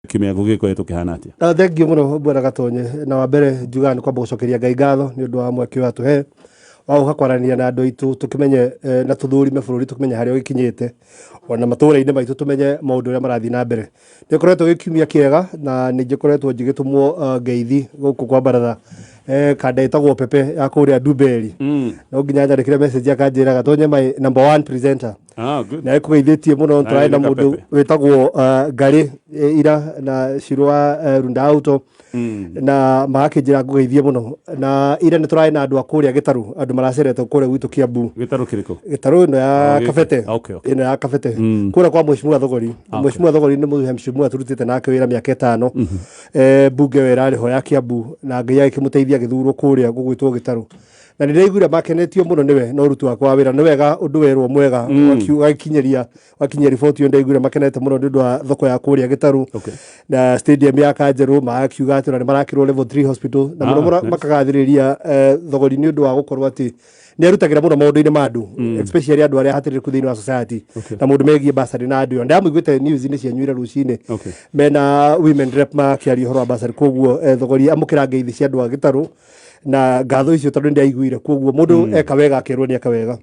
kimya gugikoretwo kihana atia? Thank you muno bwana Gatonye, na wa mbere njuga ni kwamba gucokeria Ngai ngatho ni undu wa mweke wa tuhe wa gukwarania na andu aitu tukimenye na tuthurime bururi tukimenye haria gikinyite ona matura-ini maitu tumenye maundu uria marathi na mbere. Ni koretwo gikiumia kiega na ni ngikoretwo ngigitumwo ngeithi guku kwa baratha kanda itagwo Pepe ya kuria Dubeli no nginya njarikire message akanjira Gatonye my number 1 presenter. Good. Na kugeithĩtie mũno tũraĩ na mũndũ wĩtagwo Ngari ira na Shirwa Runda Auto na magakĩnjĩra ngũgeithie mũno na ira nĩ tũraĩ na andũ a kũrĩa Gĩtaru, andũ maracerete kũrĩa gwitũ Kiambu. Gĩtaru kĩrĩkũ? Gĩtaru ĩno ya Kabete. Ĩno ya Kabete kũrĩa kwa Mheshimiwa Thogori. Mheshimiwa Thogori nĩ Mheshimiwa turutĩte nake wĩra mĩaka 5 bunge wĩra rĩho ya Kiambu na Ngai agĩkĩmũteithia gĩthurwo kũrĩa gũgwĩtwo Gĩtaru. Na nĩraiguire makenetio mũno niwe no rutu wakwa wĩra nĩ wega ũndũ werwo mwega wakinyia riboti yo ndaiguire makenete mũno nĩ ũndũ wa thoko ya kũrĩa Gĩtaru na stadium ya Kanjerũ magakiuga atĩ nĩ marakĩrwo level 3 hospital na mũno makagathĩrĩria Thogori nĩ ũndũ wa gũkorwo atĩ nĩ arutagĩra mũno maũndũ-inĩ ma andũ especially andũ arĩa hatirĩku thĩinĩ wa society na mũndũ megiĩ basari na andũ ndamũiguĩte news-inĩ cianyuire rũcinĩ mena women rep makĩaria ũhoro wa basari koguo Thogori amũkĩra ngeithi cia andũ a Gĩtaru na ngatho icio tondu ndiaiguire koguo mundu eka wega akerwo ni eka wega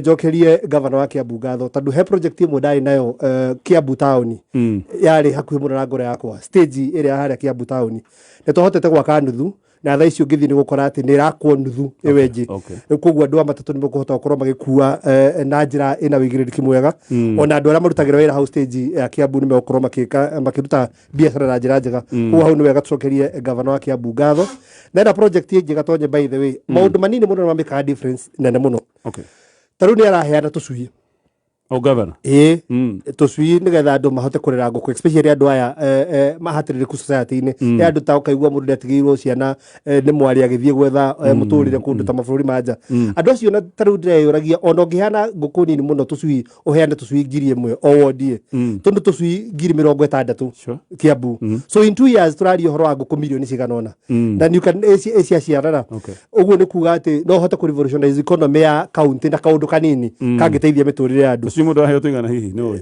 njokerie governor wa Kiambu ngatho tondu he project imwe ndari nayo Kiambu town yari hakuhi muno na ngoro yakwa stage iria haria Kiambu town ni tuhotete gwaka nuthu na thaa icio ngithi ni gukora ati ni rakwo nuthu ewenji koguo andu matatu ni mukuhota gukorwo magikua na njira ina wigiriki mwega ona andu aria marutagira wira house stage ya Kiambu ni megukorwo makiruta biacara na njira njega koguo hau ni wega tucokerie governor wa Kiambu ngatho na project ingi Gatonye by the way maundu manini muno mameka difference nene muno taru ni araheana tucui governor tucui nigetha andu mahote kurera nguku especially andu aya mahatiririku society-ini ya andu ta ukaigua mundu ndatigirwo ciana ni mwari agithie gwetha muturire kundu ta mabũrũri manja andu acio na taru ndireyuragia ona ngihana nguku nini muno tucui uheane tucui 1,000 o wodi tondu tucui 60,000 Kiambu so in 2 years turaria horo wa nguku milioni ciganona na you can asia ciarana uguo ni kuga ati no hote ku revolutionize economy ya county na kaundu kanini kangiteithia miturire ya andu mundu aheo tuigana hihi no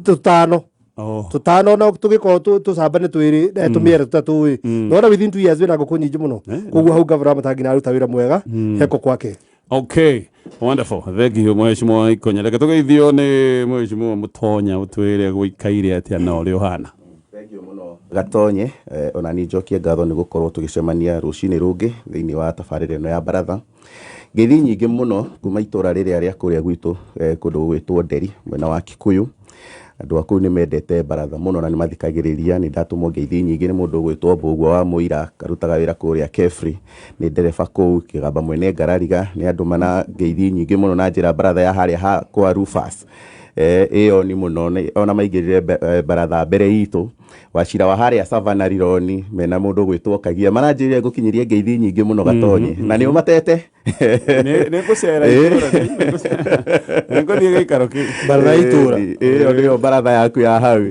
tutano no tugiko tucambane twiri tumiere tutatu no na within 2 years wina nguku nyingi muno koguo hau governor matangi na ruta wira mwega heko kwake. Okay, wonderful. Thank you Mheshimiwa Ikonya. Reke tugeithio ni Mheshimiwa Mutonya utwire guikaire atia na uri uhana. Thank you muno Gatonye ona ni njokie ngatho ni gukorwo tugicemania rucini rungi thiini wa tabarire no ya baratha ngithi nyingi muno kuma itura riria ria kuria gwitu kundu gwitwo Nderi mwena wa Kikuyu andu aku ni mendete baratha muno na ni mathikagiriria ni ndatumwo ngeithi nyingi ni mundu gwitwo Mbugua wa Muira karutaga wira kuria Kefri ni ndereba kuu Kigamba mwene Ngarariga ni andu mana ngeithi nyingi muno na njira baratha ya haria ha kwa Rufus iyo ni muno ona maigirire baratha mbere itu Wachira wa haria Savana Rironi mena mundu gwitwo Kagia maranjiria gukinyiria ngeithi nyingi muno Gatonye na ni umatete ne kucera ngo ni gikaro ki baratha itura iyo ndio baratha yaku ya hau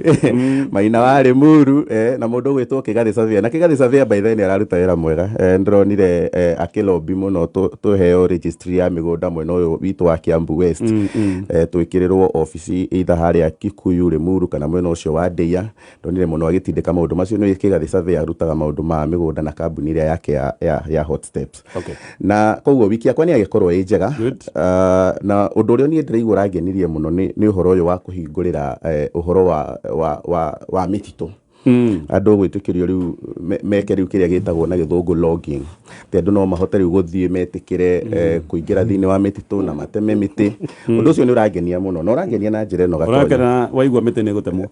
Maina wa Limuru na mundu gwitwo Kigathi Savia na Kigathi Savia by the way araruta wira mwega ndronire akilobi muno tuheo registry ya migunda mwena uyu witu wa Kiambu West twikirirwo office either haria Kikuyu Limuru kana mwena ucio wa Ndeia ndonire muno agitindika maundu macio no Kigathi Savia arutaga maundu ma migunda na kambuni iria yake ya Hot Steps na koguo wiki yakwa ni agikorwo njega na undu uria ni ndiraigua rangenirie muno ni uhoro uyu wa kuhingurira uhoro wa mititu andu gwitikirio riu meke riu kiria gitagwo na githungu logging andu no mahote riu guthie metikire kuingira thiini wa mititu na mateme miti undu ucio ni urangenia muno no urangenia na njira ino Gatonye urakena waigua miti ni gutemwo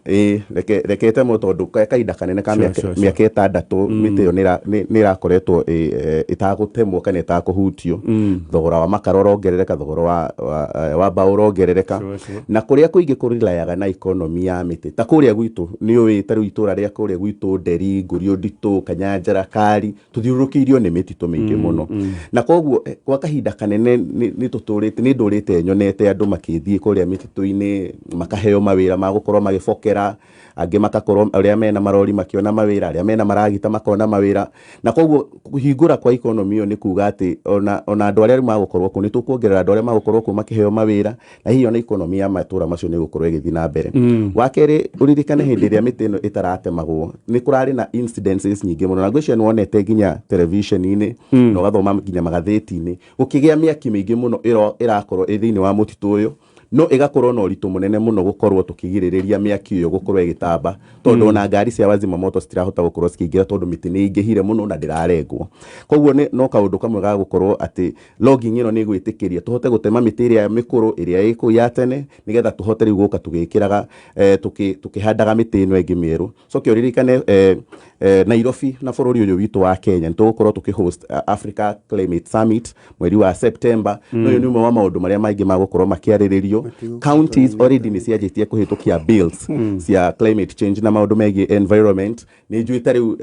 rekete mo tondu kaida kanene ka miaka 6 miti yo ni rakoretwo itagutemwo kana itakuhutio thogora wa makaro rongerereka thogora wa bao rongerereka na kuria kuingi kurilayaga na economy ya miti ta kuria gwitu ni ui taru itura ria kuria gwitu Nderi Ngurio Nditu Kanyanjara Kari tuthiurukiirio ni miti mĩtitũ mĩingĩ mũno na koguo kwa kahinda kanene nĩ ndũrĩte nyonete andũ makĩthiĩ kũrĩa mĩtitũ-inĩ makaheo mawĩra ma gũkorwo magĩbokera angĩ makakorwo arĩa mena marori makiona mawĩra arĩa mena maragita makona mawĩra na koguo kũhingũra kwa economy ĩyo nĩ kuga atĩ ona andũ arĩa magũkorwo kuo nĩ tũkuongerera andũ arĩa magũkorwo kuo makĩheo mawĩra na hihi ona economy ya matũra macio nĩ gũkorwo ĩgĩthiĩ na mbere wakerĩ ũririkane hĩndĩ ĩrĩa mĩtĩ ĩno ĩtaratemagwo nĩ kũrarĩ na incidences nyingĩ mũno na ngwĩciria nĩ wonete nginya television-inĩ na ũgathoma nginya magathĩti-inĩ gũkĩgĩa mĩaki mĩingĩ mũno ĩrakorwo ĩ thĩinĩ wa mũtitũ ũyũ no ĩgakorwo na ũritũ mũnene mũno gũkorwo tũkĩgirĩrĩria mĩaki ĩyo gũkorwo ĩgĩtamba tondũ ona ngari cia wazima moto citirahota gũkorwo cikĩingĩra tondũ mĩtĩ nĩ ingĩhire mũno na ndĩrarengwo koguo no kaũndũ kamwe ga gũkorwo atĩ logging ĩno nĩ gwĩtĩkĩria tũhote gũtema mĩtĩ ĩrĩa mĩkũrũ ĩrĩa ĩkũ ya tene nĩgetha tũhote rĩu gũka tũgĩkĩraga tũkĩhandaga mĩtĩ ĩno ĩngĩ mĩerũ coke ũririkane Nairobi na bũrũri ũyũ witũ wa Kenya nĩtũgũkorwo tũkĩhost Africa Climate Summit mweri wa September no ũyũ nĩ ũmwe wa maũndũ marĩa maingĩ magũkorwo makĩarĩrĩrio counties already nĩ cianjĩtie kũhĩtũkia bills cia climate change na maũndũ megiĩ environment nĩ njuĩte rĩu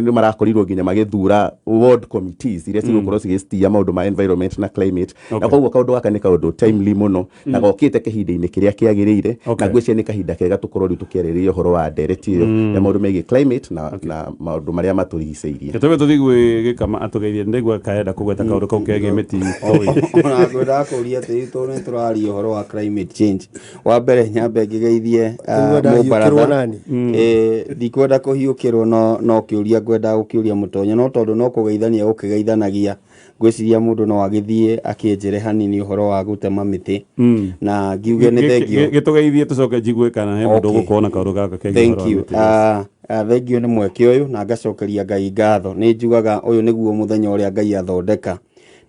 nĩ marakorirwo nginya magĩthura ward committees iria cigũkorwo cigĩcitia maũndũ ma environment na climate na koguo kaũndũ gaka nĩ kaũndũ timely mũno na gokĩte kĩhinda-inĩ kĩrĩa kĩagĩrĩire na ngwĩciria nĩ kahinda kega tũkorwo rĩu tũkĩarĩrĩria ũhoro wa ndereti ĩyo ya maũndũ megiĩ climate na maũndũ marĩa matũrigicĩirie tũge tũthiĩ gwĩgĩkama atũgeithie nĩguo kaenda kũgweta kaũndũ kau kegiĩ mĩtitũ ona ngwenda kũria atĩ tũrĩ tũraria ũhoro wa climate change wa mbere nyambe ngĩgeithie mũbaratha ndikwenda kũhiũkĩrwo no kĩũria ngwenda gũkĩũria Mũtonya no tondũ no kũgeithania gũkĩgeithanagia ngwĩciria mũndũ no agĩthiĩ akĩnjĩre hanini ũhoro wa gũtema mĩtĩ na ngiuge nĩ thengio gĩtũgeithie tũcoke njigue kana he mũndũ ũgũkorwo na kaũndũ gaka kegiĩ ũhoro wa mĩtĩ thengio nĩ mweke ũyũ na ngacokeria Ngai ngatho nĩ njugaga ũyũ nĩguo mũthenya ũrĩa Ngai athondeka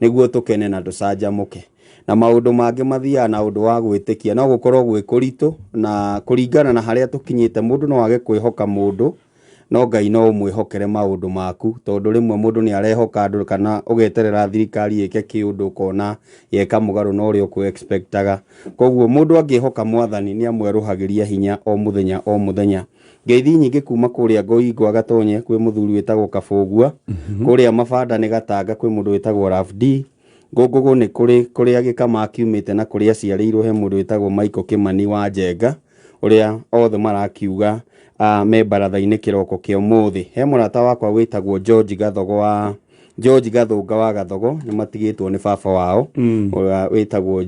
nĩguo tũkene na tũcanjamũke na maũndũ mangĩ mathiaga na ũndũ wa gwĩtĩkia no gũkorwo gwĩ kũritũ na kũringana na harĩa tũkinyĩte mũndũ no age kwĩhoka mũndũ no Ngai no ũmwĩhokere maũndũ maku tondũ rĩmwe mũndũ nĩ arehoka andũ kana ũgeterera thirikari ĩke kĩũndũ kona yeka mũgarũ na ũrĩa ũkũ-expectaga koguo mũndũ angĩhoka Mwathani nĩ amwerũhagĩria hinya o mũthenya ngeithi nyingĩ kuma kũrĩa Ngoingwa Gatonye kwĩ mũthuri wĩtagwo Kabũgua kũrĩa Mabanda nĩ Gatanga kwĩ mũndũ wĩtagwo Rafdi Ngũngũgũ nĩ kũrĩa Gĩkama akiumĩte na kũrĩa aciarĩirwo he mũndũ wĩtagwo Michael Kĩmani wa Njenga ũrĩa othe marakiuga me baratha-inĩ kĩroko kĩa ũmũthĩ he mũrata wakwa wĩtagwo George Gathũnga wa Gathogo nĩ matigĩtwo nĩ baba wao ũrĩa wĩtagwo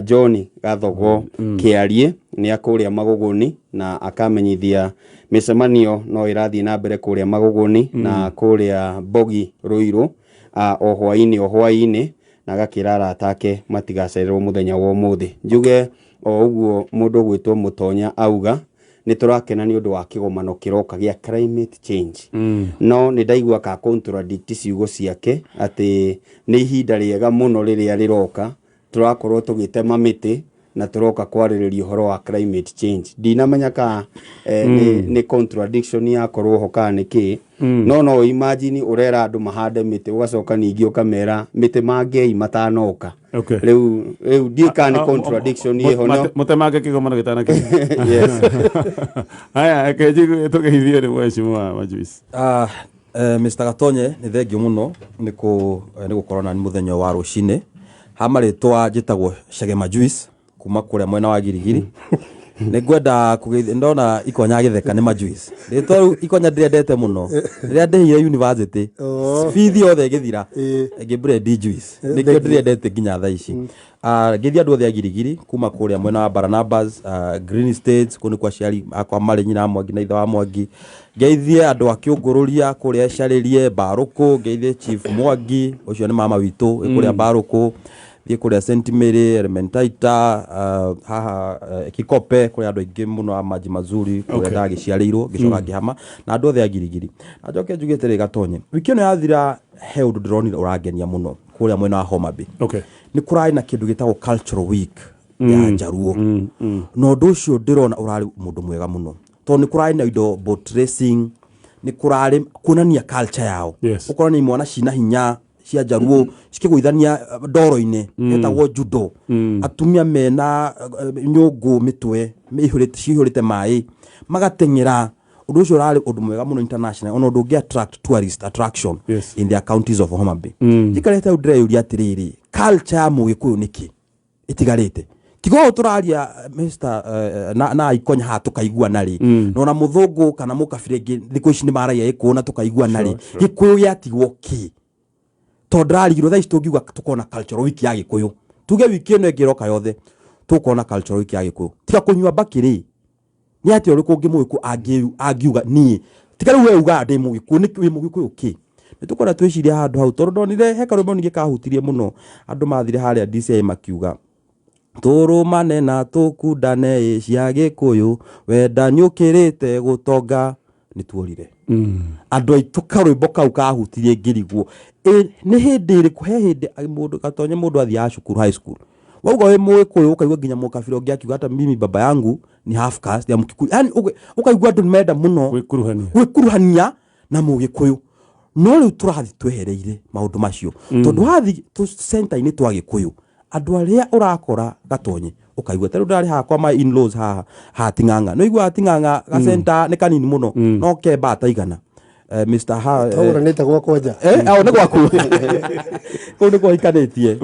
John Gathogo Kĩarie nĩ akũrĩa Magũgũni na akamenyithia mĩcemanio no ĩrathiĩ na mbere kũrĩa Magũgũni na kũrĩa Bogi Rũirũ o hwainĩ na agakĩra arata ake matigacererwo mũthenya wa ũmũthĩ njuge o ũguo mũndũ gwĩtwo Mũtonya auga nĩ tũrakena nĩ ũndũ wa kĩgomano kĩroka gĩa climate change no nĩ ndaigua ka contradict ciugo ciake atĩ nĩ ihinda rĩega mũno rĩrĩa rĩroka tũrakorwo tũgĩtema mĩtĩ na tũroka kwarĩrĩria ũhoro wa climate change ndinamenya ka nĩ contradiction yakorwo ho kana nĩkĩ no imagine ũrera andũ mahande mĩtĩ ũgacoka ningĩ ũkamera mĩtĩ mangei matanoka rĩu ndika nĩ contradiction ĩho no mũtemange kĩgomano gĩtanakinya yes haya kenji tũgeithie nĩ mheshimiwa Majuice Mr. Gatonye nĩ thengio mũno nĩ gũkorwo na mũthenya wa rũcinĩ hamarĩtwa njĩtagwo Chege Majuice kuma kũrĩa mwena wa Girigiri nĩ ngwenda kũgeithia ndona Ikonya Gĩtheka nĩ Majuice rĩtwa Ikonya ndĩendete mũno rĩrĩa ndĩhire university bithi yothe ĩgĩthira ngĩbredi juice nĩkĩo ndĩendete nginya thaa ici ngĩthia andũ othe a Girigiri kuma kũrĩa mwena wa Barnabas Green States kũnĩ kwa ciari akwa marĩ nyina Mwangi na ithe wa Mwangi ngeithie andũ a Kĩũngũrũria kũrĩa Carĩrie Barũkũ ngeithie Chief Mwangi ũcio nĩ mama witũ kũrĩa Barũkũ thiĩ kũrĩa St Mary Elementaita haha Kikope kũrĩa andũ aingĩ mũno a Maji Mazuri kũrĩa ndagĩciarĩirwo ngĩcoka ngĩhama na andũ othe a Girigiri na njoke njugĩte rĩ Gatonye wiki ĩno yathira he ũndũ ndĩronire ũrangenia mũno kũrĩa mwena wa Homa Bay nĩ kũrarĩ na kĩndũ gĩtagwo cultural week ya Njaruo no ũndũ ũcio ndĩrona ũrarĩ mũndũ mwega mũno tondũ nĩ kũrarĩ na indo boat racing nĩ kũrarĩ kuonania culture yao ũkorwo nĩ imwana cina hinya cia Njaruo cikĩgũithania ndoro-inĩ etagwo judo atumia mena nyũngũ mĩtwe cihũrĩte maĩ magateng'era undu ucio rari undu mwega muno international ono ndungi attract tourist attraction in their counties of Homa Bay ikarete udre yuri atiriri culture ya Mugikuyu niki itigarite tigo turaria Mr na ikonya ha tukaigua nari nona muthungu kana mukabirenge thiko ici ni maraia ikuona tukaigua nari Gikuyu yatigwo ki tondrarigiro tha ici tukona cultural week ya Gikuyu tuge wiki ino ngiroka yothe tukona cultural week ya Gikuyu tiga kunywa bakiri ni ati uri kungi Mugikuyu agiuga ni tiga riu we uga ndi Mugikuyu ni wi Mugikuyu ki nitukora twiciria handu hau tondu ndonire heka rwimbo ningi kahutirie muno andu mathire haria DCI makiuga turumane na tukundane cia Gikuyu wenda nyukirite gutonga nituorire andu aitu karwimbo kau kahutirie ngirigwo ni hindi iriku he hindi mundu gatonye mundu athia acukuru high school wauga we Mugikuyu ukaigua nginya mukabira ungi akiuga hata mimi baba yangu ni half caste ya Mukikuyu yani ukaigua andu menda muno gwikuruhania na Mugikuyu no riu turathi twehereire maundu macio tondu hathi tu center ini twa Gikuyu andu aria urakora gatonye ukaigua taru ndari hakwa my in-laws ha Ting'ang'a no igua Ting'ang'a ga center ni kanini muno no kemba taigana Mr ha tora nita gwa koja au ni gwaku ko ni kwa ikanetie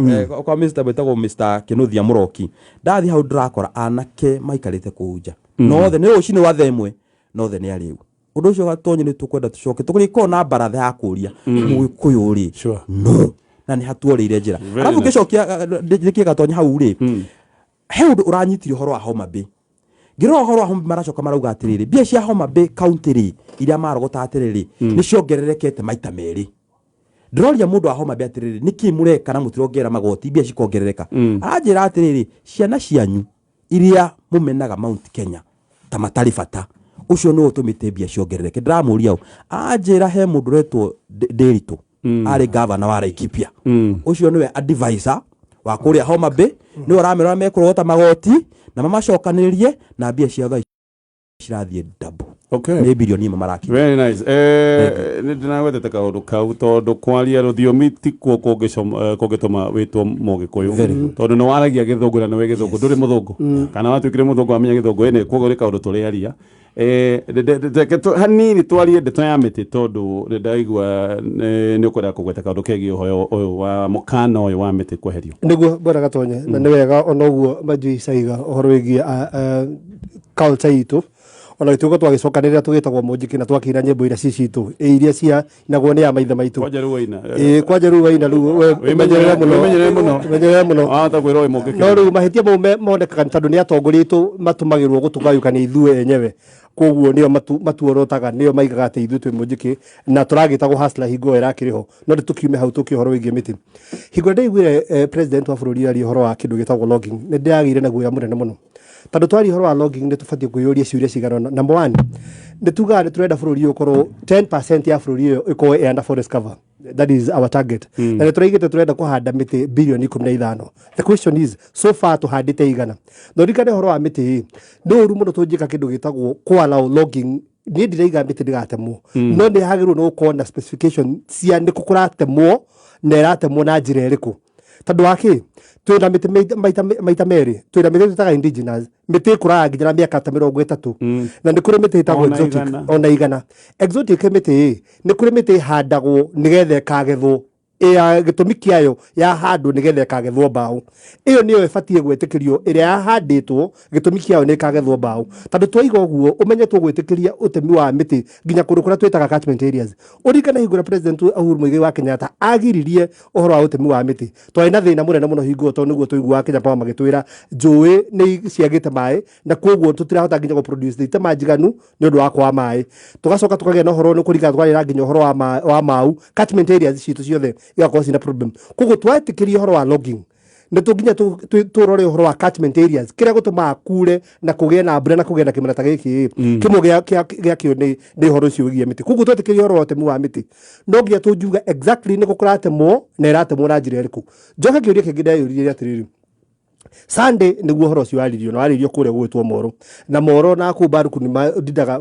kwa Mr betagwo Mr Kinuthia Muroki ndathi hau ndrakora anake maikarite kuunja no the ni ucini wa themwe no the ni ariu undu ucio gatonye ni tukwenda tucoke tukuriko na barathe ya kuria Mugikuyu ri no na ni hatuorire njira arabu gicokia ndikie gatonye hau ri he undu uranyitire horo wa Homa Bay ngiro horo wa Homa Bay maracoka marauga atiriri bia cia Homa Bay county ri iria marogota atiriri ni ciongererekete maita meri ndiroria mundu wa Homa Bay atiriri niki mureka na mutirongera magoti bia cikongerereka anjira atiriri ciana cianyu iria mumenaga Mount Kenya ta matari bata ucio no utumite bia ciongerereke ndiramuria anjira he mundu retwo Nderitu ari governor wa Laikipia ucio niwe advisor wa kuria Homa Bay ni uramera mekurota magoti na mamacokanirie na bia cia thai cirathie double ni bilioni maraki very nice ni ndinawetete kaundu kau tondu kwaria ruthiomi ti kuo kungituma witwo Mugikuyu tondu ni waragia Githungu na niwe Githungu nduri muthungu kana watwikire muthungu amenya Githungu ene kuo ri kaundu turiaria hanini twarie ndeto ya miti tondu ndaigua ni ukwenda kugweta kaundu kegi uyu wa mukana uyu wa miti kweherio niguo bora gatonye na ni wega onoguo majui saiga uhoro wigie culture itu ona gituko twagicokanirira tugitagwo Munjiki na twakira nyimbo ira cicitu iria cia inagwo ni ya maitha maitu kwaja ruwaina kwaja ruwaina ru menyerera muno ta kwiro Munjiki no ru mahitia monekaga tondu ni atongoritu matumagirwo gutugayukana ithue enyewe koguo nio matuorotaga nio maigaga ate ithu twi Munjiki na turagitagwo hasla hingo irakiriho no tukiume hau tukihoro wigie miti hingo ndaiguire president wa bururi ari horo wa kindu gitagwo logging ni ndagire na guya munene muno tondu twari horo wa logging ni tubatie kuyuria ciuria cigano number 1 nituga ni turenda bururi ukorwo 10% ya bururi iyo iko under forest cover that is our target na ni turaigite turenda kuhanda miti bilioni 15 the question is so far tuhandite igana ndorikane horo wa miti no ru muno tunjika kindu gitagwo allow logging ni ndiraiga miti ndigatemwo no ni hagirwo no kuona specification cia ni kukuratemwo na iratemwo na njira iriku tondu waki twina miti maita meri twina miti tutaga indigenous miti kuraga nginya miaka ta 30 na ni kuri miti itagwo exotic ona igana exotic miti ni kuri miti handagwo nigethe kagethwo gitumi kiayo ya handu nigethe kagethwo mbao iyo niyo ibatie gwetikirio iria yahanditwo gitumi kiayo ni kagethwo mbao tondu twaiga uguo umenye twigwitikiria utemi wa miti nginya kundu kuria twitaga catchment areas urikana hingura president Uhuru Muigai wa Kenyatta agiririe uhoro wa utemi wa miti twaina thina munene muno hingo tondu niguo tuigua Kenya Power magitwira njui ni ciagite mai na koguo tutirahota nginya go produce thitema njiganu ni undu wa kwa mai tugacoka tukagia na uhoro ni kurika twarira nginya uhoro wa mau catchment areas citu ciothe igakorwo cina problem koguo twetikiria uhoro wa logging nituginya turore uhoro wa catchment areas kiria gutuma kure na kugia na mbura na kugia na kimera ta giki kimwe gia kio ni uhoro ucio wigie miti koguo twetikiria uhoro wa utemi wa miti no ngia tunjuga exactly ni gukuratemwo na iratemwo na njira iriku njoka kiuria kingi ndayuririe atiriri Sunday niguo horo cio waririo kure gwitwo Moro na Moro na kumbaruku ni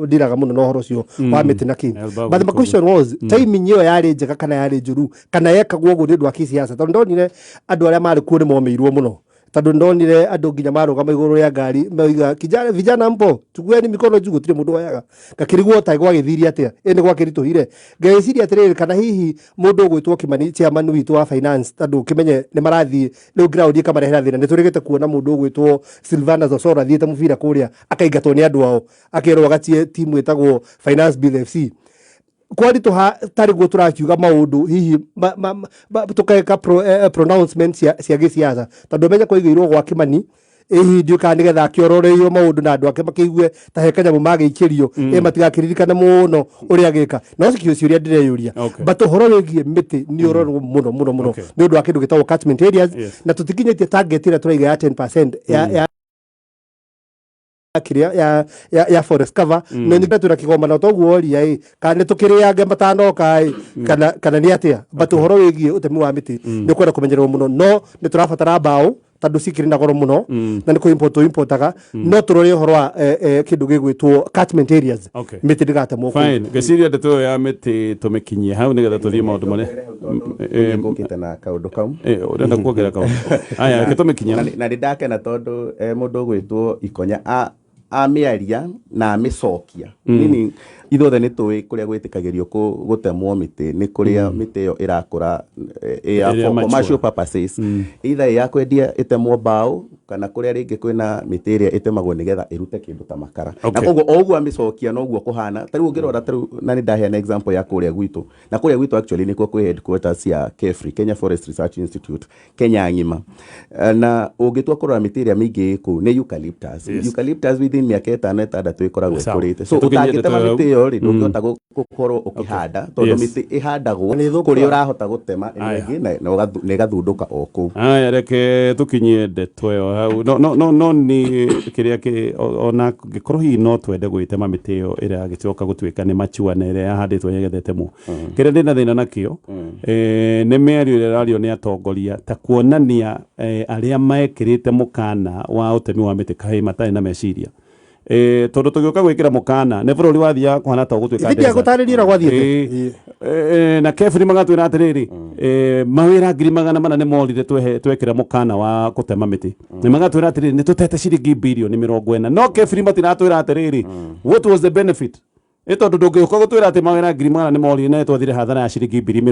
ndiraga muno no horo cio wa miti na king but the question was timing yo yari njega kana yari njuru kana yekagwo guo ni ndu wa kisiasa tondu ndonire andu aria mari kuo ni momeirwo muno tondu ndonire andu nginya marugama iguru ya ngari mauga kijana vijana mpo tukueni mikono juu gutire mundu oyaga gakirigwo ta gwagithiria atia ene gwakirituhire ngeciria atiriri kana hihi mundu gwitwo Kimani chairman witu wa finance tondu kimenye ni marathi riu ground kamarehera thina niturigite kuona mundu gwitwo Silvana Zosora thiete mubira kuria akaigatwo ni andu ao akirwo gatie timu itagwo Finance Bill FC kwani tari go turakiuga maundu hihi tukeka pronouncement cia gisiasa tondu menya kuigirwo gwa Kimani ndio kandi getha akiororeio maundu na andu ake makiigue ta hekanya magikirio matigakiririkana muno uri agika no cikio ciuria ndireyuria but uhoro wigie miti ni uroro muno ni undu akindu gitagwo catchment areas na tutikinyetie target ira turaiga ya 10% ya kiria ya forest cover no ni gatura kigoma na toguo ria kana tukirianga matanoka kana ni atia but uhoro wigie utemi wa miti ni kwenda kumenyererwo muno no ni turabatara bao tondu cikiri na goro muno na ni ko importaga no turore uhoro wa kindu gigwitwo catchment areas miti ndigatemwo fine geciria ndeto ya miti tumekinyie hau ni getha tuthie maundu mane ngukite na kaundu kau urenda kuongerera kaundu aya gitumekinyia na ndakena tondu mundu gwitwo Ikonya amiaria na amicokia nini ithothe ni tui kuria gwitikagirio gutemwo miti ni kuria miti yo irakura for commercial purposes either ya kwendia itemwo bao kana kuria ringi kwina miti iria itemagwo nigetha irute kindu ta makara na koguo oguo amicokia noguo kuhana tari ungirora tari na ni ndahe an example ya kuria gwitu na kuria gwitu actually ni kwa headquarters ya KEFRI Kenya Forest Research Institute Kenya ngima na ungitwa kurora miti iria mingi ku ni eucalyptus within miaka 5-6 ikoragwo ikurite so utangitema miti yo ri ndungihota gukorwo ukihanda tondu miti ihandagwo kuria urahota gutema ingi na igathunduka o ku aya reke tukinyie ndeto yo hau no ni kiria ki ona gikorwo hi no twende gwitema miti yo ira gicioka gutwika ni machua na ira yahanditwo yegethete mu kiria ndina thina nakio ni merio ira rario ni atongoria ta kuonania aria maekirite mukana wa utemi wa miti kai matai na meciria tondu tugioka gwikira mukana ne bururi wathia kwana ta gutwika ndia gutarira gwathiete na KEFRI magatwira atiriri mawira ngiri magana mana ne morire twekira mukana wa gutema miti ne magatwira atiriri ni tutete ciringi bilioni 40 no KEFRI matiratwira atiriri what was the benefit tondu ndungioka gutwira ati mawira ngiri magana ne morire ne twathire hathara ya ciringi bilioni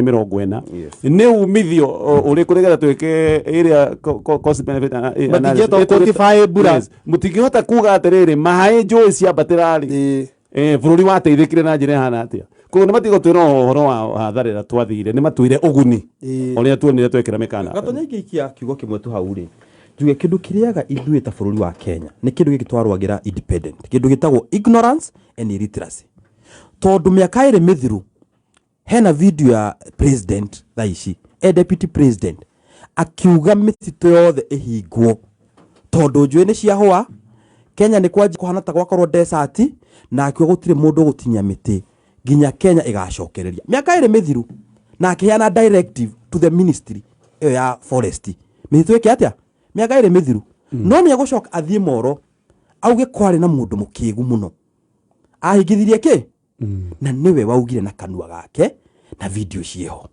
40 ni umithio uri kurigetha twike area cost benefit analysis quantify bura mutingihota kuga atiriri mahai njui cia batirari bururi wateithikire na njira hana atia ko ni matigo twira horo wa hatharira twathire ni matwire uguni uria tuonire twekira mikana Gatonye ikia kiugo kimwe tu hauri juge kindu kiriaga ithuĩ ta bururi wa Kenya ni kindu gitwarwagira independent kindu gitagwo ignorance and illiteracy tondu miaka iri mithiru hena video ya president thaici deputy president akiuga mitito yothe ihingwo tondu njui ni ciahwa Kenya ni kwaji kuhana ta gwakorwo desert na akiuga gutire mundu gutinya miti ginya Kenya igacokereria miaka iri mithiru na akiheana directive to the ministry ya forest mitito iki atia miaka iri mithiru no ni agucoka athie moro auge kwari na mundu mukigu muno ahigithirie ki na niwe waugire na kanua gake na video cieho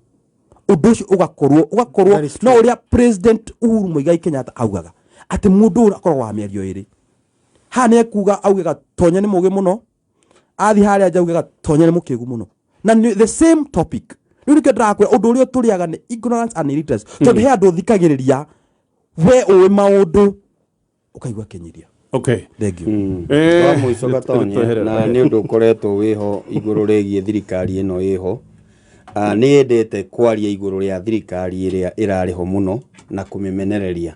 undu ucio ugakorwo no uria president Uhuru Muigai Kenyatta augaga ati mundu akorwo wa mĩario ĩrĩ hane kuga augaga Tonya ni mugi muno athi haria njaugaga Tonya ni mukigu muno na the same topic riu nike ndakwe undu uria turiaga ni ignorance and illiteracy tondu he andu thikagiriria we uwe maundu ukaigua kinyiria okay thank you wa muico Gatonye na ni undu ukoretwo wiho iguru rigie thirikari ino yiho ni endete kwaria iguru ria thirikari iria irariho muno na kumimenereria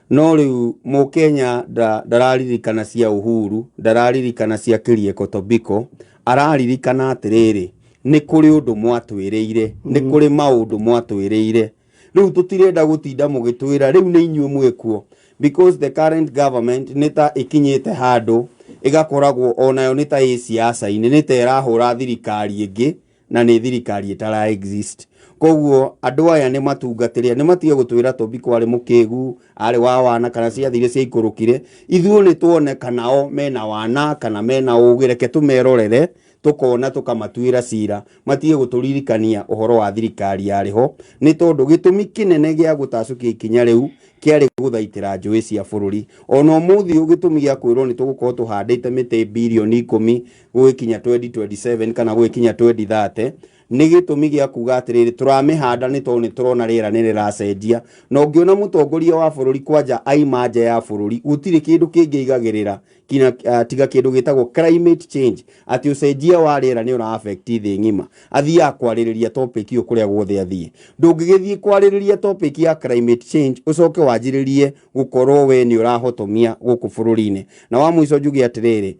no riu Mukenya ndararirikana cia Uhuru ndararirikana cia Kirieko Tobiko araririkana atiriri ni kuri undu mwatwiriire ni kuri maundu mwatwiriire riu tutirenda gutinda mugitwira riu ni inyuĩ mwekuo because the current government nita ikinyite handu igakoragwo onayo nita siasa-ini nita irahura thirikari ingi na ni thirikari itara exist koguo andu aya ni matungatiria ni matige gutwira Tobiko ari mukigu ari wa wana kana ciathire cia ikurukire ithuĩ ni tuone kanao mena wana kana mena ugireke tumerorere tukona tukamatuira cira matige guturirikania uhoro wa thirikari yariho ni tondu gitumi kinene gia gutacukia ikinya riu kiari guthaitira njui cia bururi ona umuthi ugitumi gia kwirwo ni tugukorwo tuhandite miti bilioni 10 gwikinya 2027 kana gwikinya 2030 ni gitumi gia kuga atiriri turamihanda ni tondu ni turona rira ni riracenjia na ungiona mutongoria wa bururi kwanja aimanja ya bururi gutiri kindu kingiigagirira kina tiga kindu gitagwo climate change ati ucenjia wa rira ni una affect thi ngima athia kwaririria topic iyo kuria guothe athie ndungigithie kwaririria topic ya climate change ucoke wanjiririe gukorwo we ni urahotomia guku bururi-ini na wa mwico njugi atiriri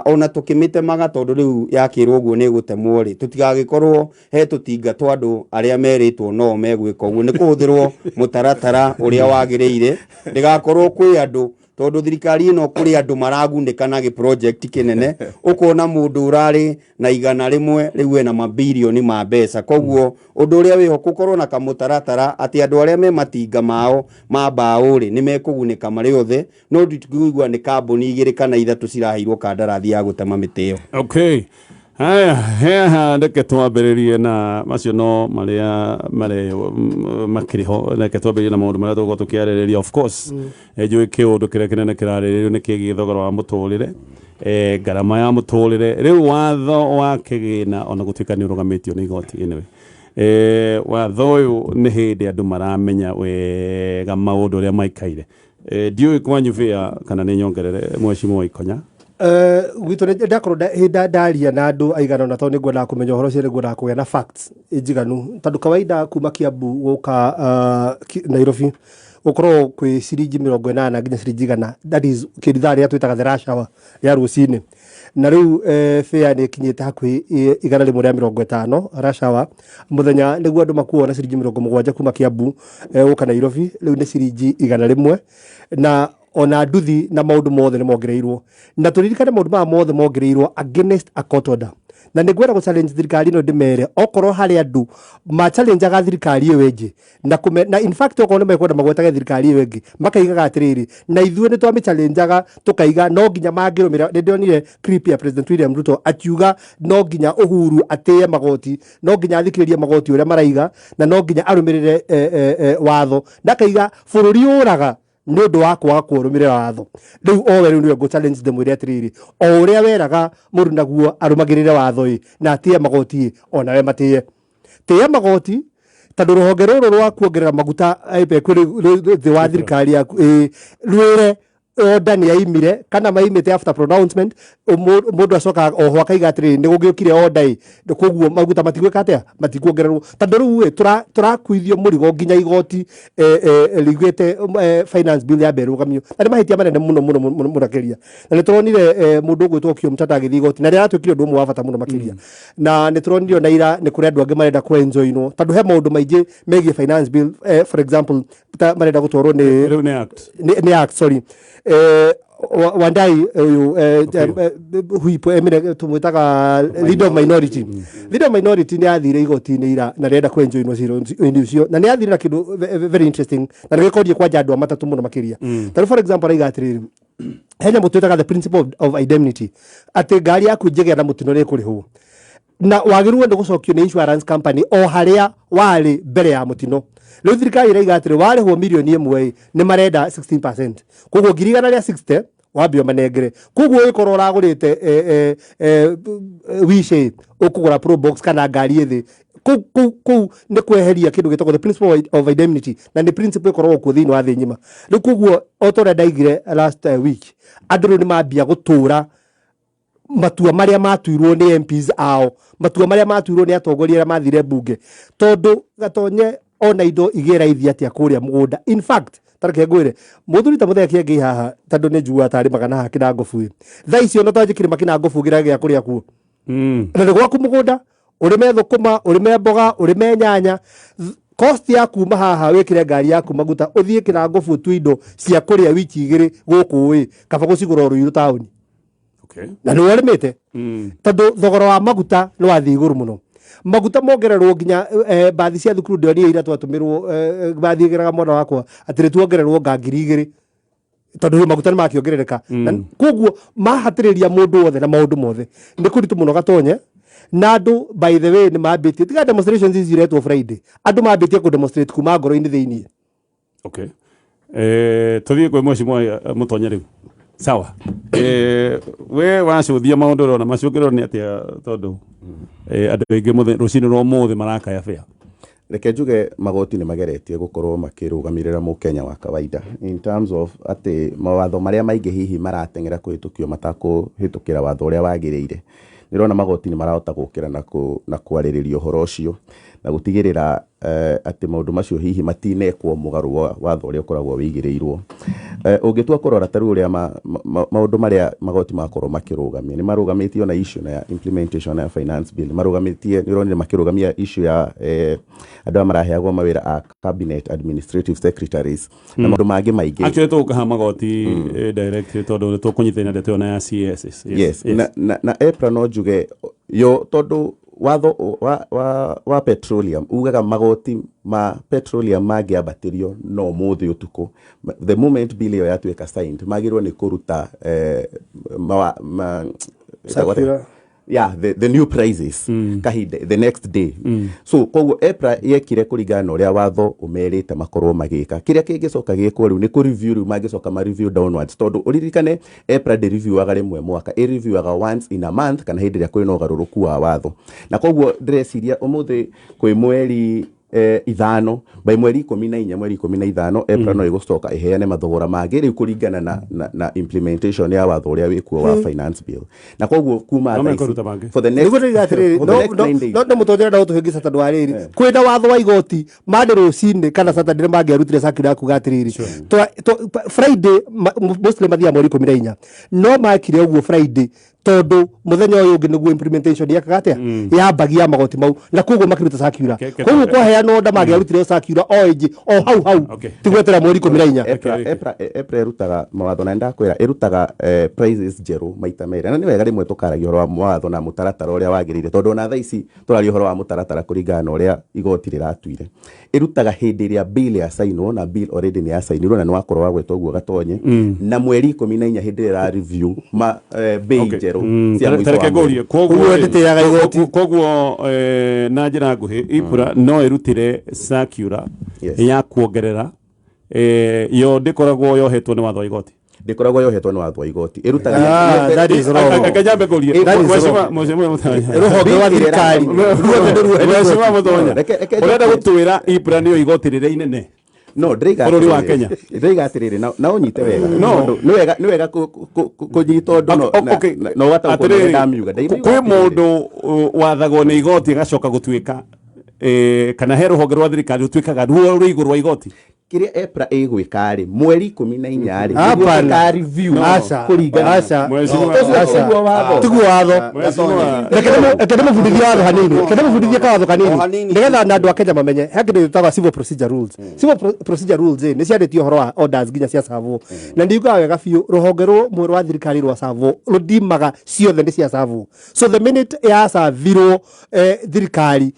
ona tukimitemaga tondu riu yakirwo guo ni gutemwo ri tutigagikorwo he tutinga twa andu aria meritwo no megwika uguo ni kuhuthirwo mutaratara uria wagiriire ndigakorwo kwi andu tondu thirikari ino kuri andu maragundika na project kinene ukona mundu urari na igana rimwe riu na mabilioni ma mbeca koguo undu uria wiho gukorwo na kamutaratara ati andu aria me matinga mao ma bauri ni mekugunika mari othe no ndikuigua ni kambuni igiri kana ithatu ciraheirwo kandarathi ya gutema miti iyo. Okay. Haya, ndeke twambĩrĩrie na macio no maria makiriho ndeke twambĩrĩrie na maũndũ marĩa tũgũkorwo tũkĩarĩrĩria of course njũĩ kĩũndũ kĩrĩa kĩnene kĩrarĩrĩrio nĩ kĩgiĩ thogora wa mũtũrĩre ngarama ya mũtũrĩre rĩu watho wa kĩgĩna ona gũtuĩka nĩ ũrũgamĩtio nĩ igoti anyway watho ũyũ nĩ hĩndĩ andũ maramenya wega maũndũ ũrĩa maikaire ndiũĩ kwanyu vĩa kana nĩ nyongerere mheshimiwa Ikonya gwitũ ndakorwo ndaria na andu aigana na tondu nĩngwendaga kũmenya ũhoro ũcio nĩngwendaga kũgĩa na facts njiganu tondũ kawaida kuma Kiambu gũka Nairobi gũkorwo kwĩ ciringi 80 nginya ciringi 100 that is kĩrithaa rĩrĩa twĩtaga the rush hour ya rũcinĩ na rĩu fare nĩ kinyĩte hakuhĩ 150 rush hour mũthenya nĩguo andũ makuo na ciringi 70 kuma Kiambu gũka Nairobi rĩu nĩ ciringi 100 na ona nduthi na maundu mothe ni mongereirwo na turirikane maundu ma mothe mongereirwo against a court order na nĩngwenda gũchallenge thirikari ĩno ndĩmere okorwo harĩ andũ machallengeaga thirikari ĩyo ĩngĩ na in fact okorwo nĩ mekwenda magwetage thirikari ĩyo ĩngĩ makaigaga atĩrĩrĩ na ithuĩ nĩ twamĩchallengeaga tukaiga no nginya mangĩrũmĩra nĩndonire clip ya President William Ruto akiuga no nginya Uhuru atĩye magoti no nginya athikĩrĩrie magoti ũrĩa maraiga na no nginya arũmĩrĩre watho ndakaiga bũrũri ũraga nĩ ũndũ wa kwaga kũrũmĩrĩra watho rĩu o we rĩu nĩwe ngũ challenge ndĩmwĩre atĩrĩrĩ o ũrĩa weraga mũndũ naguo arũmagĩrĩre watho na atĩye magoti ona we matĩye tĩya magoti tondũ rũhonge rũrũ rwa kuongerera maguta thĩ wa thirikari yaku rwĩre order nĩ yaimire kana maimĩte after pronouncement mũndũ acokaga oho akaiga atĩrĩrĩ nĩ gũgĩũkire order koguo maguta matigwĩka atĩa matikuongererwo tondũ rĩu tũrakuithio mũrigo nginya igoti rĩugĩte finance bill yambe ĩrũgamio na nĩ mahĩtia manene mũno makĩria na nĩ tũronire mũndũ ũgwĩtwo Kiomtata agĩthiĩ igoti na nĩ aratuĩkire ũndũ ũmwe wa bata mũno makĩria na nĩ tũronire ona ira nĩ kũrĩ andũ angĩ marenda kũenjoinwo tondũ he maũndũ maingĩ megiĩ finance bill for example marenda gũtwarwo nĩ act sorry Wandai huipo emine tumwitaga leader of minority ni athire igoti-inĩ ira na renda kwenjoinwo cio na ni athire na kindu very interesting na nĩgĩkorie kwanja andũ matatu mũno makĩria tondũ for example aiga atĩrĩrĩ henya mũtwĩtaga the principle of indemnity atĩ ngari yaku njĩgĩa na mũtino nĩ kũrĩhwo na wagĩrĩirwo nĩ gũcokio nĩ insurance company o harĩa warĩ mbere ya mũtino rĩu thirikari ĩraiga atĩrĩ warĩhwo mirioni 1 nĩ marenda 16% koguo 160 wambio manengere koguo ũgĩkorwo ũragũrĩte wishe ũkũgũra pro box kana ngari ĩthĩ kũu nĩ kweheria kĩndũ gĩtagwo the principle of indemnity na nĩ principle ĩkoragwo kuo thĩinĩ wa thĩ ng'ima rĩu koguo o ta ũrĩa ndaigire last week andũ rĩu nĩ mambia gũtũra matua marĩa matuirwo nĩ MPs ao matua marĩa matuirwo nĩ atongoria arĩa mathire bunge tondũ Gatonye ona indo igĩra ithi atĩa kũrĩa mũgũnda in fact tareke ngwĩre mũthuri ta Muthee Kiengei haha tondũ nĩ njua tarĩ magana ha Kinangobu thaa icio no twanjĩ kĩrĩma Kinangobu gĩra kũrĩa kuo na nĩ gwaku mũgũnda ũrĩme thũkũma ũrĩme mboga ũrĩme nyanya cost ya kuma haha wĩkĩre ngari yaku maguta ũthiĩ Kinangobu tu indo cia kũrĩa wiki igĩrĩ gũkũ kaba gũcigũra Ruiru taũni na nĩ warĩmĩte tondũ thogora wa maguta nĩ wathiĩ igũrũ mũno maguta mongererwo nginya bathi cia thukuru ndio ira twatũmirwo bathi igeraga mwana wakwa atĩrĩ tuongererwo ngiri 2 tondu maguta ni makiongerereka koguo mahatiriria mundu wothe na maundu mothe ni kuritu muno Gatonye na andu by the way ni mambitie tiga demonstrations ici iretwo Friday andu mambitie ku demonstrate kuma ngoro-ini thiini. Okay, tuthie kwe Mheshimiwa Mutonya riu sawa. We wacuthia maundu rona macukiro ni atia tondu andu aingi rucini rwa muthe marakaya fea. Reke njuge magoti ni mageretie gukorwo makirugamirira mukenya wa kawaida in terms of ati mawatho maria maingi hihi maratengera kuhitukio matakuhitukira watho uria wagiriire. Nirona magoti ni marahota gukira na kwaririria uhoro ucio na gutigirira ati maundu macio hihi matinekwo mugaru wa watho uria ukoragwo wigirirwo. Ungitua kurora taru uria maundu maria magoti makorwo makirugamia ni marugamitio na issue na implementation ya finance bill, marugamitio nirona makirugamia issue ya andu amaraheagwo mawira a cabinet administrative secretaries na maundu mangi maingi. Actually tukaha magoti direct tondu tukunyitana ndeto na ya CSS. Yes. Na EPRA no njuge yo tondu watho wa petroleum ugaga magoti ma petroleum magiambatirio no muthi utuku the moment bill yo yatuika signed magirwo ni kuruta the new prices kahinde the next day. So koguo EPRA yekire kuringana uria watho umerite makorwo magika kiria kingicoka gikwo riu ni ku review riu magicoka ma review downwards tondu uririkane EPRA de review aga rimwe mwaka review aga once in a month kana hindi ria kwina ugaruruku wa watho na koguo ndreciria umuthi kwi mweri ithano by mweri 14 mweri 15 EPRA no igucoka iheane mathogora magi riu kuringana na implementation ya watho uria wikuo wa finance bill na koguo kuma for the next no mutonjera na utuhingisa tondu wa riri kwina watho wa igoti mande rucini kana Saturday mangiarutire circular ya kuga atiriri Friday mostly mathia mweri 14 no makire uguo Friday tondu muthenya uyu ungi niguo implementation ya kagatia ya bagia magoti mau na koguo makiruta circular koguo kwa heana onda magiarutire circular oiji hau tigwetera mweri 14 EPRA erutaga mawatho na ndakwira erutaga prices jeru maita meri na ni wega rimwe tukaragia horo wa mawatho na mutaratara uria wagirire tondu na thaa ici turari horo wa mutaratara kuringana uria igoti riratuire erutaga hindi ria bill ya sainwo na bill already ni ya sainirwo na ni wakorwo wagwetwo guo Gatonye na mweri 14 hindi ra review ma bei jeru terekegorie koguo na njira nguhi EPRA no erutire circular ya kuongerera yo ndikoragwo yohetwo ni watho wa igoti ndikoragwo yohetwo ni watho wa igoti erutaga that is wrong akajambe gorie Mheshimiwa Mutonya ruhonge wa thirikari Mheshimiwa Mutonya urenda gutwira EPRA niyo igoti rire inene no ndiriga bururi wa Kenya ndiriga atiriri na unyite wega ni wega kunyitwo ndu no watakuwa ndamiuga kwi mundu wathagwo ni igoti agacoka gutuika kana he ruhonge rwa thirikari rutuikaga ruo rwa iguru wa igoti kiria EPRA igwika ri mweri 14 ri ka review kuringana tiguo watho ekede mufundithia watho hanini ekede mufundithia ka watho kanini nigetha na andu a Kenya mamenye hakiri tutagwa civil procedure rules civil procedure rules ni cianditio horo wa orders ginya cia savo na ndiuga wega biu ruhonge rwo rwa thirikari rwa savo rudimaga ciothe ni cia savo so the minute ya savirwo thirikari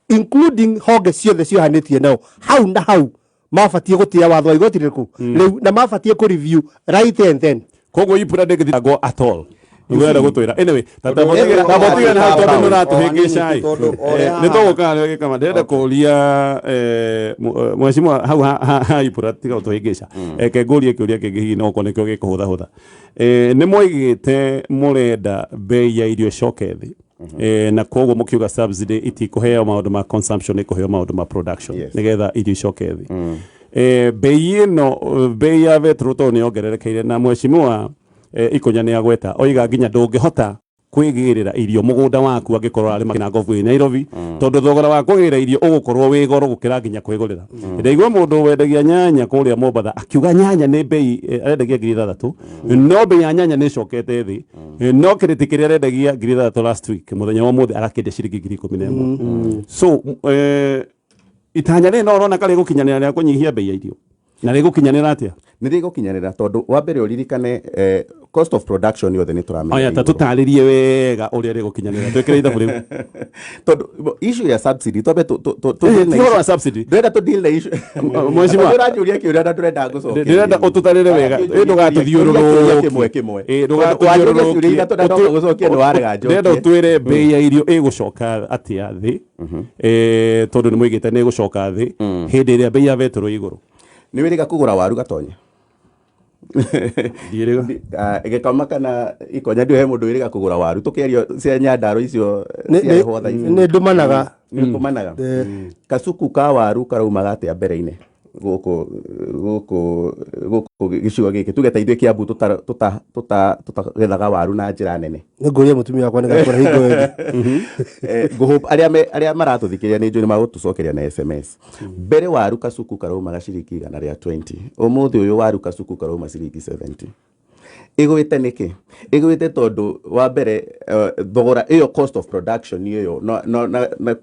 including honge ciothe ciohanitie nao hau na hau mafatie gutia watho wa igoti riku riu na mafatie ku review right and then koguo EPRA ndegithagwo at all ngwenda gutwira anyway tabotiga na tondu nuratuhingica ni tuguka rege kama ndenda kuria Mheshimiwa hau EPRA tiga utuhingica eke ngurie kiuria kingi hihi no ko nikio gikuhutha hutha ni moigite murenda bei ya irio coke thi na koguo mukiuga subsidy itikuheo maundu ma consumption ikuheo maundu ma production nigetha irio coke thi bei ino bei ya vetro ni ongererekeire na Mheshimiwa ikonya ni agweta oiga nginya ndungihota kwigirira irio mugunda waku angikorwo ari makina ngovu Nairobi tondu thogora wa kwigirira irio ugukorwo wi goro gukira nginya kwigurira ndeigwa mundu wendagia nyanya kuria Mombatha akiuga nyanya ni bei arendagia 3,000 no bei ya nyanya ni cokete thi no kiriti kiria arendagia 3,000 last week muthenya wa muthi arakende ciringi 11,000 so itanya ni no rona kali gukinyanira ria kunyihia bei ya irio na rĩgũkinyanĩra atia nĩ rĩgũkinyanĩra tondũ wa mbere ũririkane cost of production yothe nĩ tũramenya oya ta tũtarĩrie wega ũrĩa rĩgũkinyanĩra twĩkĩre ithabu rĩu tondũ issue ya subsidy twambe tũhoro wa subsidy ndĩrenda tũdeal na issue mheshimiwa ũranjũria kĩũria na ndĩrenda ngũcokeria ndĩrenda ũtũtarĩre wega ndũgatũthiũrũrũkie kĩmwe ndĩrenda ũtwĩre mbei ya irio ĩgũcoka atĩa thĩ tondũ nĩ mũigĩte nĩ ĩgũcoka thĩ hĩndĩ ĩrĩa mbei ya betũrũ igũrũ nĩ wĩrĩga kũgũra waru Gatonye gĩkama kana ikonya ndio he mũndũ wĩrĩga kũgũra waru tũkĩario cia Nyandarua icio ciarehwo thaa ici nĩ ndũmanaga kacuku ka waru karaumaga atĩa mbere-inĩ gũkũ gĩcigo gĩkĩ tuge ta ithuĩ Kiambu tũtagethaga waru na njĩra nene ngũria mũtumia wakwa nĩgakora hingo ngũhope arĩa maratũthikĩrĩria nĩ njũĩ magũtũcokeria na SMS mbere waru kacuku karaumaga ciringi 120 ũmũthĩ ũyũ waru kacuku karauma ciringi 70 igwĩte nĩkĩ igwĩte tondũ wa mbere thogora ĩyo cost of production ĩyo na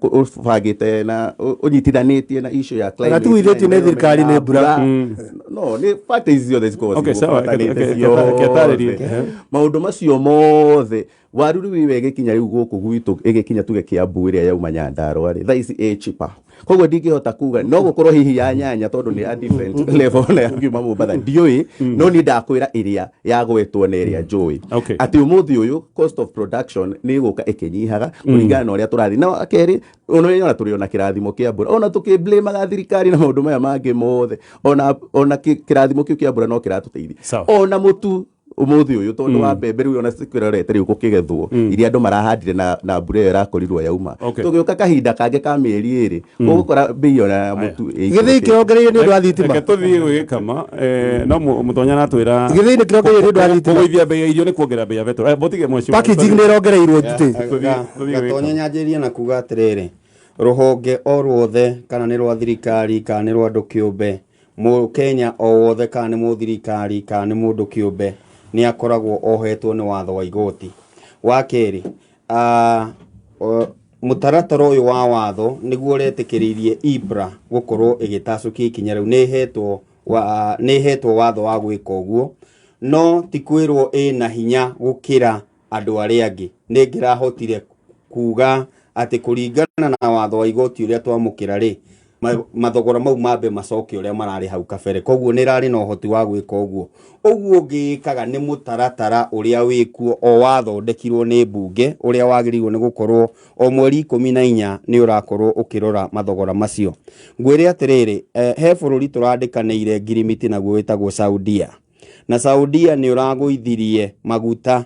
ũbangĩte na ũnyitithanĩtie na issue ya climate na tuithĩtio nĩ thirikari nĩ mbura no nĩ factors ciothe maũndũ macio mothe waru rĩu wegĩkinya rĩu gũkũ gwitũ ĩgĩkinya tuge Kiambu ĩrĩa yauma Nyandarua rĩ thaa ici cheaper koguo ndingĩhota kuga no gũkorwo hihi ya nyanya tondũ nĩ a different level na yangiuma Mombatha ndiũĩ no ni ndakwĩra ĩrĩa yagwetwo na ĩrĩa njũĩ atĩ ũmũthĩ ũyũ cost of production nĩ ĩgũka ĩkĩnyihaga kũringana na ũrĩa tũrathiĩ na kerĩ ona tũrĩ ona kĩrathimo kĩa mbura ona tũkĩblame thirikari na maũndũ maya mangĩ mothe ona kĩrathimo kĩu kĩa mbura no kĩratũteithia ona mũtu ũmũthĩ ũyũ tondũ wa mbembe rĩu ona cikĩrorete rĩu gũkĩgethwo iria andũ marahandire na mbura ĩyo ĩrakorirwo yauma tũgĩũka kahinda kangĩ ka mĩeri ĩrĩ ũgũkora mbei ona ya mũtu gĩthĩi kĩrongereire nĩ ũndũ wa thitima tũthiĩ gwĩkama no mũtonya natwĩra gĩthĩi nĩ kĩrongereire nĩ ũndũ wa thitima kũgũithia mbei ya irio nĩ kuongerera mbei ya betũrũ botige mheshimiwa packaging nĩ ĩrongereirwo njutĩ Gatonye nyanjĩrie na kuga atĩrĩrĩ rũhonge o ruothe kana nĩ rwa thirikari kana nĩ rwa andũ kĩũmbe Mũkenya o wothe kana nĩ mũthirikari kana nĩ mũndũ kĩũmbe nĩ akoragwo ohetwo nĩ watho wa igoti wa kerĩ mũtaratara ũyũ wa watho nĩguo ũretĩkĩrĩirie IBRA gũkorwo ĩgĩtacũkia ikinya rĩu nĩ hetwo watho wa gwĩka ũguo no ti kwĩrwo ĩna hinya gũkĩra andũ arĩa angĩ nĩ ngĩrahotire kuga atĩ kũringana na watho wa igoti ũrĩa twamũkĩra rĩ mathogora mau mambe macoke ũrĩa mararĩ hau kabere koguo nĩ rarĩ na ũhoti wa gwĩka ũguo ũngĩkaga nĩ mũtaratara ũrĩa wĩkuo o wathondekirwo nĩ mbunge ũrĩa wagĩrĩirwo nĩ gũkorwo o mweri 14 nĩ ũrakorwo ũkĩrora mathogora macio ngwĩre atĩrĩrĩ he bũrũri tũrandĩkanĩire ngirimiti naguo wĩtagwo Saudia na Saudia nĩ ũragũithirie maguta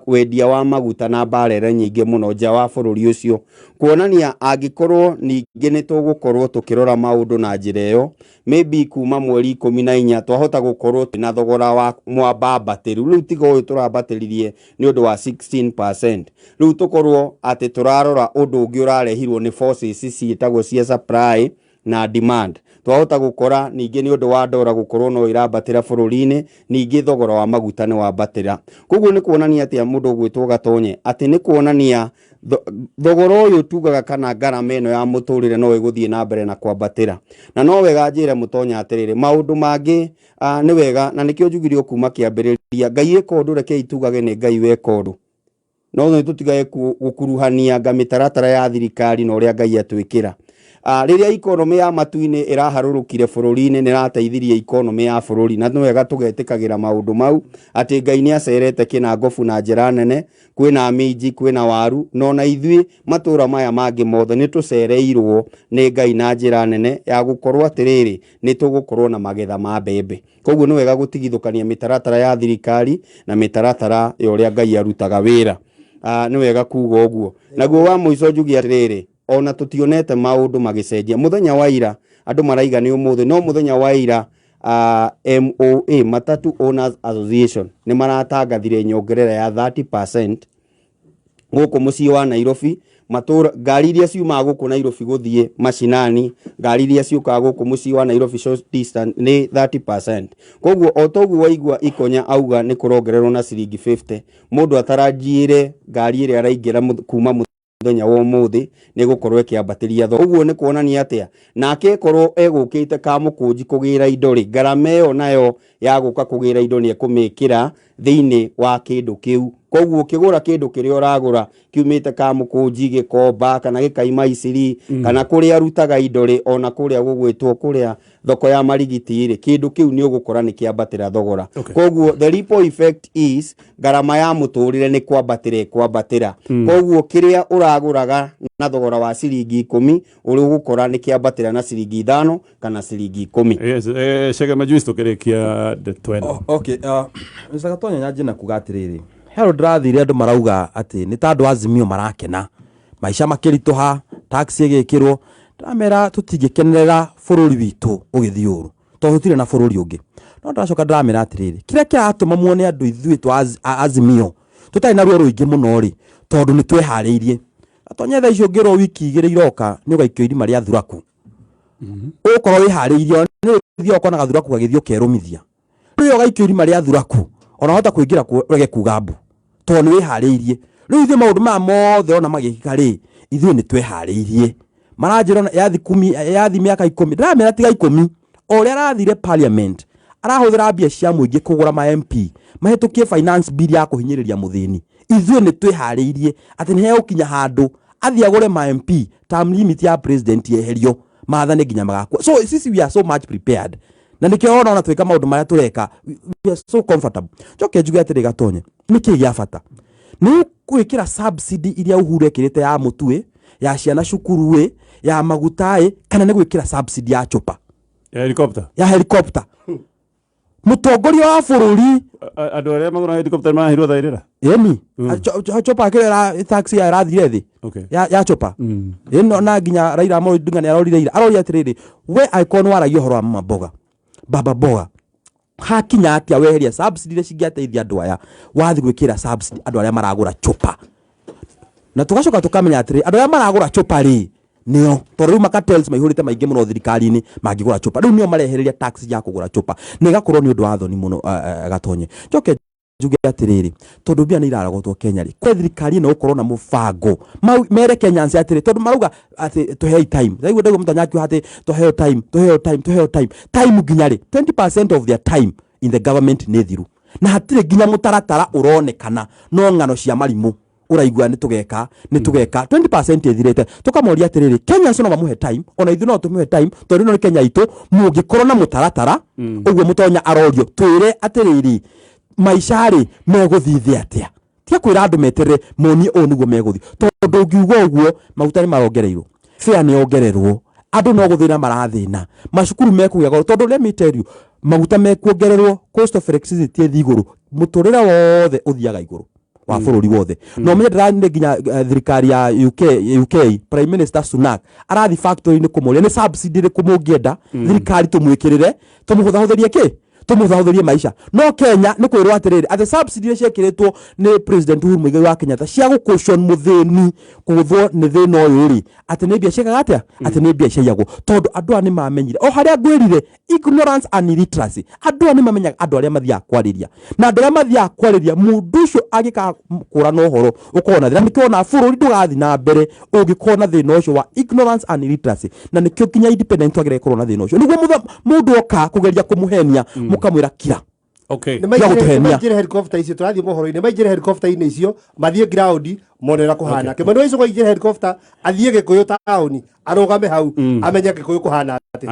wendia wa maguta na barere nyingĩ mũno nja wa bũrũri ũcio kuonania angĩkorwo ningĩ nĩ tũgũkorwo tũkĩrora maũndũ na njĩra ĩyo maybe kuma mweri 14 twahota gũkorwo na thogora wa mwambatĩru rĩu tiga ũyũ tũrambatĩririe nĩ ũndũ wa 16% rĩu tũkorwo atĩ tũrarora ũndũ ũngĩ ũrarehirwo nĩ forces ciĩtagwo cia supply na demand twahota gũkora ningĩ nĩ ũndũ wa ndora gũkorwo no irambatĩra bũrũri-inĩ ningĩ thogora wa maguta nĩ wambatĩra koguo nĩ kuonania atĩ mũndũ gwĩtwo Gatonye atĩ nĩ kuonania thogora ũyũ tugaga kana ngarama ĩno ya mũtũrĩre no ĩgũthiĩ na mbere na kwambatĩra na no wega njĩre Mũtonya atĩrĩrĩ maũndũ mangĩ nĩ wega na nĩkĩo njugirio kuma kĩambĩrĩria Ngai ĩka ũndũ reke itugage nĩ Ngai weka ũndũ no nĩ tũtigae gũkuruhania mĩtaratara ya thirikari na ũrĩa Ngai atwĩkĩra rĩrĩa ikonomi ya matu-inĩ ĩraharũrũkire bũrũri-inĩ nĩ rateithirie ikonomi ya bũrũri na nĩ wega tũgetĩkagĩra maũndũ mau atĩ Ngai nĩ acerete kĩnangobu na njĩra nene kwĩna minji kwĩna waru no na ithuĩ matũra maya mangĩ mothe nĩ tũcereirwo nĩ Ngai na njĩra nene ya gũkorwo atĩrĩrĩ nĩ tũgũkorwo na magetha ma mbembe koguo nĩ wega gũtigithũkania mĩtaratara ya thirikari na mĩtaratara ya ũrĩa Ngai arutaga wĩra nĩ wega kuga ũguo naguo wa mũico njugi atĩrĩrĩ ona tũtionete maũndũ magĩcenjia mũthenya wa ira andũ maraiga nĩ ũmũthĩ no mũthenya wa ira MOA Matatu Owners Association nĩ maratangathire nyongerera ya 30% gũkũ mũciĩ wa Nairobi matũra ngari iria ciumaga gũkũ Nairobi gũthiĩ mashinani ngari iria ciũkaga gũkũ mũciĩ wa Nairobi short distance nĩ 30% koguo o toguo waigua Ikonya auga nĩ kũrongererwo na ciringi 50 mũndũ ataranjire ngari ĩrĩa araingĩra kuma muthenya wa umuthi ni gukorwo ikiambatiria thogora uguo ni kuonania atia nake korwo egukite kamukunji kugira indo ri ngarama yo nayo ya guka kugira indo ni ekumikira thiini wa kindu kiu koguo kigura kindu kiria uragura kiumite kamukunji gikomba kana gikaima iciri kana kuria arutaga indo ri ona kuria gugwitwo kuria thoko ya marigiti ri kindu kiu ni ugukora ni kiambatira thogora koguo the ripple effect is ngarama ya muturire ni kwambatira koguo kiria uraguraga na thogora wa ciringi 10 uri gukora ni kiambatira na ciringi 5 kana ciringi 10. Yes, Shagema Juice tukirikia the 20. Okay, Mr. Gatonya nyaje na kugatiriri. Hero drathire andu marauga ati ni tandu Azimio marakena. Maisha makirituha, taxi igikirwo. Ndamera tutigikenerera bururi witu ugithiuru. To tutire na bururi ungi. No ndacoka ndamera atiriri. Kira kiratuma muone andu ithui twa Azimio. Tutai na ruo ruingi muno ri tondu ni twehariirie. Gatonya tha icio ngiro wiki igire iroka ni ugaikio irima ria thuraku. Ukorwo wihariirie ni thio kona gathuraku gagithio kerumithia. Riu ugaikio irima ria thuraku. Ona hota kuingira kurege kugambu to ni wihariirie riu ithe maundu ma mothe ona magikika ri ithuĩ ni twehariirie maranjira yathi 10 yathi miaka 10 ndamera tiga 10 oria arathire parliament arahuthira mbia cia muingi kugura ma MP mahitukie finance bill ya kuhinyiriria muthini ithuĩ ni twehariirie ati ni hegukinya handu athi agure ma MP term limit ya president yeherio maathane nginya magakua so sisi we are so much prepared na nikio ona twika maundu maria tureka we are so comfortable joke njuge atiri Gatonye niki gia bata ni gwikira subsidy iria Uhuru ekirite ya mutue ya ciana cukuru ya maguta kana ni gwikira subsidy ya chopa ya helicopter mutongoria wa bururi andu aria magura helicopter mahirwo thairira yeni chopa akira taxi ya rathire thi ya chopa ino na nginya Raila Amolo Odinga ni arori atiriri we icon waragio horo wa maboga baba boga hakinya atia weheria subsidy ile cingiateithia andu aya wathi gwikira subsidy andu aria maragura chopa na tugacoka tukamenya atiri andu aria maragura chopa ri nio toriu makatels maihurite maingi muno thirikari-ini mangigura chopa riu nio marehereria tax ya kugura chopa nigakorwo ni undu wa thoni muno Gatonye joke njuge atiriri tondu bia ni iraragotwo Kenya ri kwe thirikari no ukorwo na mubango mere Kenyans atiri tondu maruga ati tuhei time thaigu ndego mutanyaki hati tuheo time nginya ri 20% of their time in the government ni thiru na hatire nginya mutaratara uronekana no ngano cia marimu uraigua ni tugeka 20% ethirete tukamoria atiriri Kenyans no bamuhe time ona ithu no tumuhe time tondu no Kenya itu mungikorwo na mutaratara uguo mutonya arorio twire atiriri maishari meguthithia atia tia kwira andu meterere moni o niguo meguthi tondu ngiugo uguo maguta ni marongereirwo fare ni ongererwo andu no guthina marathina macukuru mekugia goro tondu let me tell you maguta mekuongererwo cost of electricity thiguru muturira wothe uthiaga iguru wa bururi wothe no menye ndirani nginya thirikari ya UK Prime Minister Sunak arathi factory ni kumuria ni subsidy ri kumungienda thirikari tumwikirire tumuhuthahutherie ki tumuthahuthirie maisha no Kenya ni kwirwo atiriri ati subsidy ciakiritwo ni president Uhuru Muigai wa Kenyatta cia gukushon muthini kuguthwo ni thina uyu ri ati ni bia ciaga atia ati ni bia ciago tondu andu ani mamenyire o haria ngwirire ignorance and illiteracy andu ani mamenyaga andu aria mathia kwariria na andu aria mathia kwariria mundu ucio agika kura no horo ukona thira nikiona bururi ndugathi na mbere ungikona thina ucio wa ignorance and illiteracy na nikio kinya independent agire korona thina ucio niguo mundu oka kugeria kumuhenia mukamwira kira okay maigire helicopter icio turathie mohoro-ini maigire helicopter-ini icio mathie ground monera kuhana kimano icio maigire helicopter athie Gikuyu town arugame hau amenye Gikuyu kuhana ati